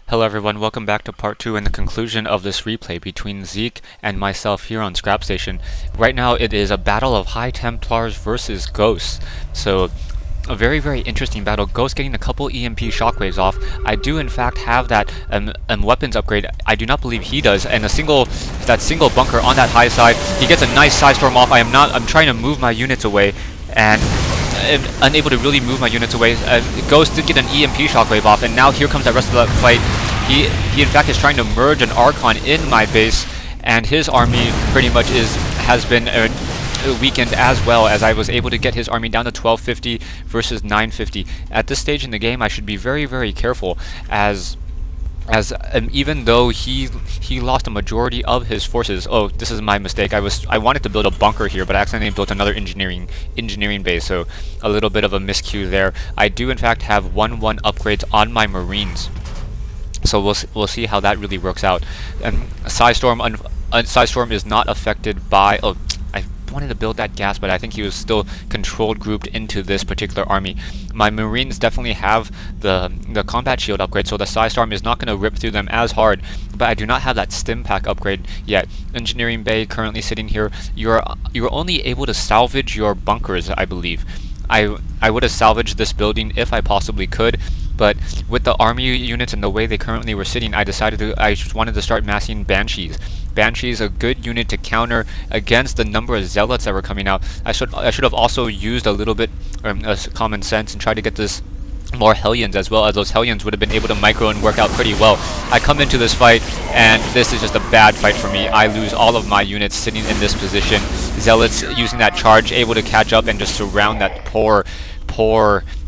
Hello everyone, welcome back to part 2 and the conclusion of this replay between Zeak and myself here on Scrap Station. Right now it is a battle of High Templars versus Ghosts. So, a very interesting battle. Ghost getting a couple EMP shockwaves off. I do in fact have that weapons upgrade. I do not believe he does, and that single bunker on that high side. He gets a nice side storm off. I'm trying to move my units away, and unable to really move my units away. Ghost did get an EMP shockwave off, and now here comes the rest of the fight. He in fact is trying to merge an Archon in my base, and his army pretty much has been weakened as well, as I was able to get his army down to 1250 versus 950. At this stage in the game, I should be very careful, as even though he lost a majority of his forces. Oh, this is my mistake. I wanted to build a bunker here, but I accidentally built another engineering base, so a little bit of a miscue there. I do in fact have 1-1 upgrades on my Marines, so we'll see how that really works out. Psystorm is not affected by. Oh, I wanted to build that gas, but I think he was still controlled grouped into this particular army. My Marines definitely have the combat shield upgrade, so the Psystorm is not going to rip through them as hard, but I do not have that stim pack upgrade yet. Engineering bay currently sitting here. You're only able to salvage your bunkers, I believe. I would have salvaged this building if I possibly could, but with the army units and the way they currently were sitting, I just wanted to start massing Banshees. Banshees, a good unit to counter against the number of zealots that were coming out. I should have also used a little bit common sense and tried to get this more Hellions, as well, as those Hellions would have been able to micro and work out pretty well. I come into this fight, and this is just a bad fight for me. I lose all of my units sitting in this position. Zealots using that charge, able to catch up and just surround that poor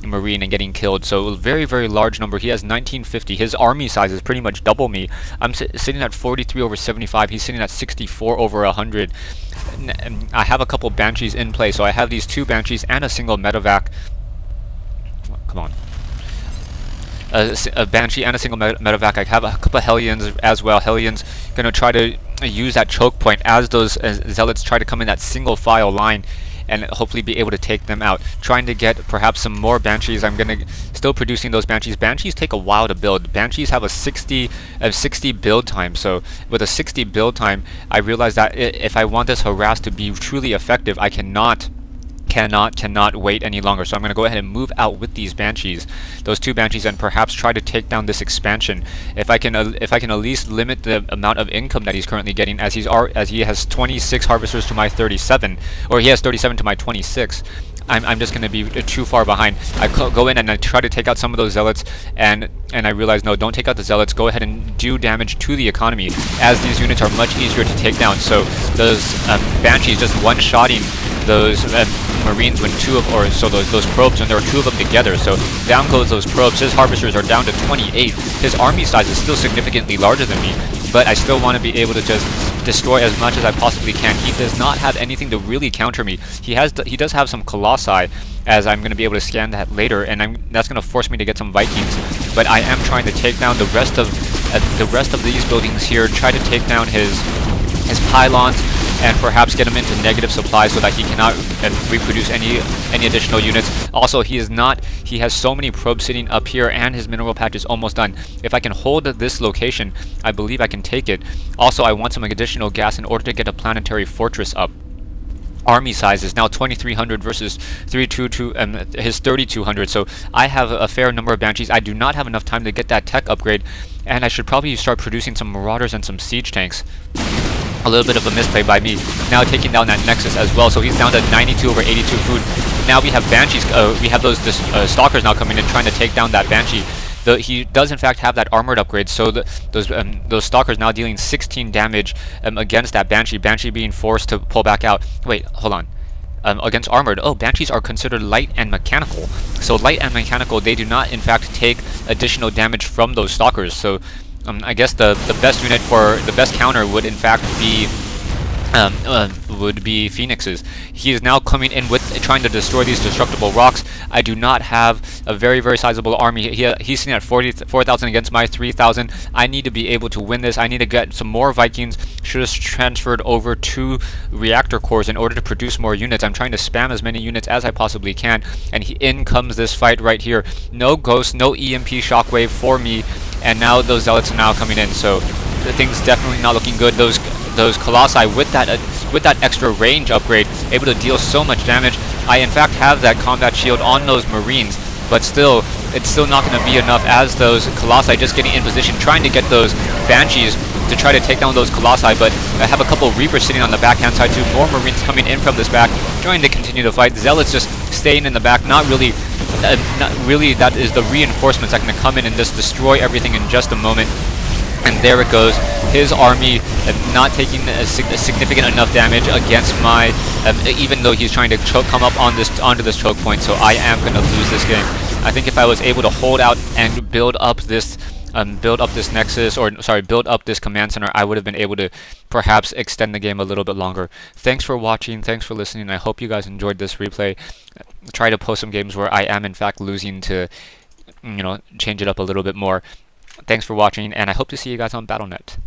Marine and getting killed. So very large number. He has 1950. His army size is pretty much double me. I'm sitting at 43 over 75. He's sitting at 64 over 100. I have a couple Banshees in play, so I have these 2 Banshees and a single medevac. Come on. A Banshee and a single medevac. I have a couple of Hellions as well. Hellions gonna try to use that choke point as those zealots try to come in that single file line and hopefully be able to take them out. Trying to get perhaps some more Banshees. I'm gonna still producing those Banshees. Banshees take a while to build. Banshees have a 60 build time. So with a 60 build time, I realized that if I want this harass to be truly effective, I cannot wait any longer. So I'm going to go ahead and move out with these Banshees, those 2 Banshees, and perhaps try to take down this expansion. If I can at least limit the amount of income that he's currently getting, as he has 26 harvesters to my 37, or he has 37 to my 26. I'm just going to be too far behind. I go in and I try to take out some of those zealots, and I realize, no, don't take out the zealots. Go ahead and do damage to the economy, as these units are much easier to take down. So those Banshees just one-shotting those Marines when those probes, when there are 2 of them together. So down goes those probes. His harvesters are down to 28. His army size is still significantly larger than me, but I still want to be able to just destroy as much as I possibly can. He does not have anything to really counter me. He does have some Colossi, as I'm going to be able to scan that later, and that's going to force me to get some Vikings. But I am trying to take down the rest of these buildings here. Try to take down his pylons, and perhaps get him into negative supply so that he cannot reproduce any additional units. Also, he has so many probes sitting up here, and his mineral patch is almost done. If I can hold this location, I believe I can take it. Also, I want some additional gas in order to get a planetary fortress up. Army size is now 2,300 versus 322 his 3,200, so I have a fair number of Banshees. I do not have enough time to get that tech upgrade, and I should probably start producing some Marauders and some siege tanks. A little bit of a misplay by me. Now taking down that Nexus as well, so he's down to 92 over 82 food. Now we have Banshees, we have those Stalkers now coming in trying to take down that Banshee. He does in fact have that armored upgrade, so those Stalkers now dealing 16 damage against that Banshee. Banshee being forced to pull back out. Wait, hold on. Against armored, oh, Banshees are considered light and mechanical. So light and mechanical, they do not in fact take additional damage from those Stalkers. So I guess the best unit for the best counter would in fact be Phoenixes. He is now coming in with trying to destroy these destructible rocks. I do not have a very sizable army. He's sitting at 4,000 against my 3,000. I need to be able to win this. I need to get some more Vikings. Should have transferred over 2 reactor cores in order to produce more units. I'm trying to spam as many units as I possibly can, and in comes this fight right here. No Ghost, no EMP shockwave for me. and now those zealots are now coming in. So the thing's definitely not looking good. Those colossi with that extra range upgrade, able to deal so much damage. I in fact have that combat shield on those marines, but still, it's still not going to be enough as those colossi just getting in position, trying to get those banshees to try to take down those colossi. But I have a couple reapers sitting on the backhand side too. More marines coming in from this back, trying to continue to fight. Zealots just staying in the back, not really. That is the reinforcements that can come in and just destroy everything in just a moment. And there it goes. His army not taking a significant enough damage against my, even though he's trying to come up on onto this choke point. So I am going to lose this game. I think if I was able to hold out and build up this nexus, or sorry, build up this command center, I would have been able to perhaps extend the game a little bit longer. Thanks for watching. Thanks for listening. I hope you guys enjoyed this replay. Try to post some games where I am in fact losing to, change it up a little bit more. Thanks for watching, and I hope to see you guys on Battle.net.